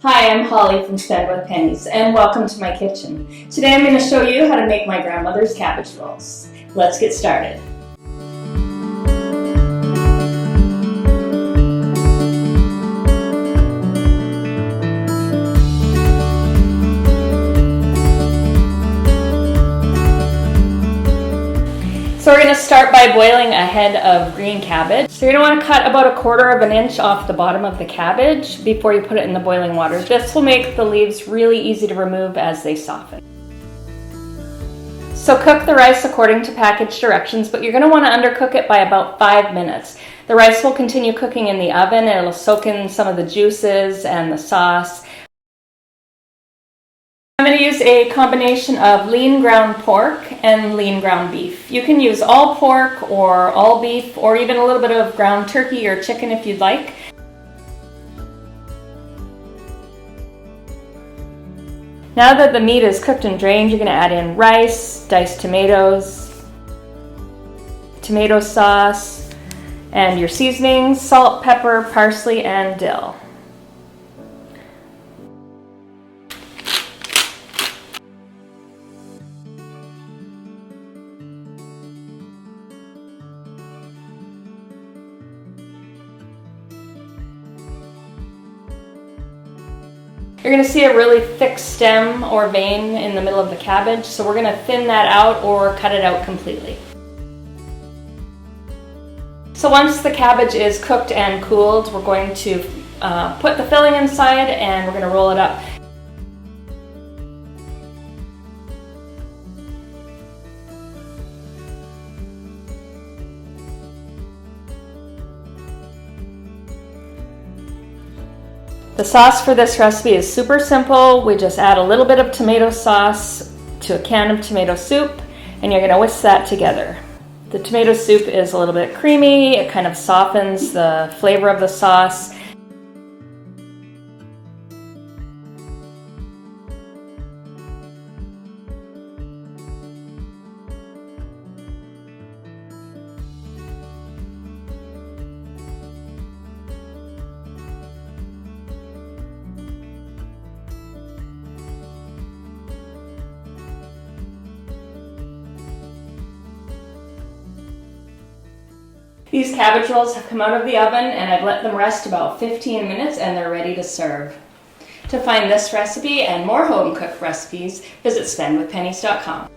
Hi, I'm Holly from Spend with Pennies, and welcome to my kitchen. Today I'm going to show you how to make my grandmother's cabbage rolls. Let's get started. So we're going to start by boiling a head of green cabbage. So you're going to want to cut about 1/4 of an inch off the bottom of the cabbage before you put it in the boiling water. This will make the leaves really easy to remove as they soften. So cook the rice according to package directions, but you're going to want to undercook it by about 5 minutes. The rice will continue cooking in the oven and it'll soak in some of the juices and the sauce. I'm going to use a combination of lean ground pork and lean ground beef. You can use all pork or all beef or even a little bit of ground turkey or chicken if you'd like. Now that the meat is cooked and drained, you're going to add in rice, diced tomatoes, tomato sauce, and your seasonings, salt, pepper, parsley, and dill. You're going to see a really thick stem or vein in the middle of the cabbage, so we're going to thin that out or cut it out completely. So once the cabbage is cooked and cooled, we're going to put the filling inside and we're going to roll it up. The sauce for this recipe is super simple. We just add a little bit of tomato sauce to a can of tomato soup, and you're going to whisk that together. The tomato soup is a little bit creamy. It kind of softens the flavor of the sauce. These cabbage rolls have come out of the oven and I've let them rest about 15 minutes and they're ready to serve. To find this recipe and more home cooked recipes, visit spendwithpennies.com.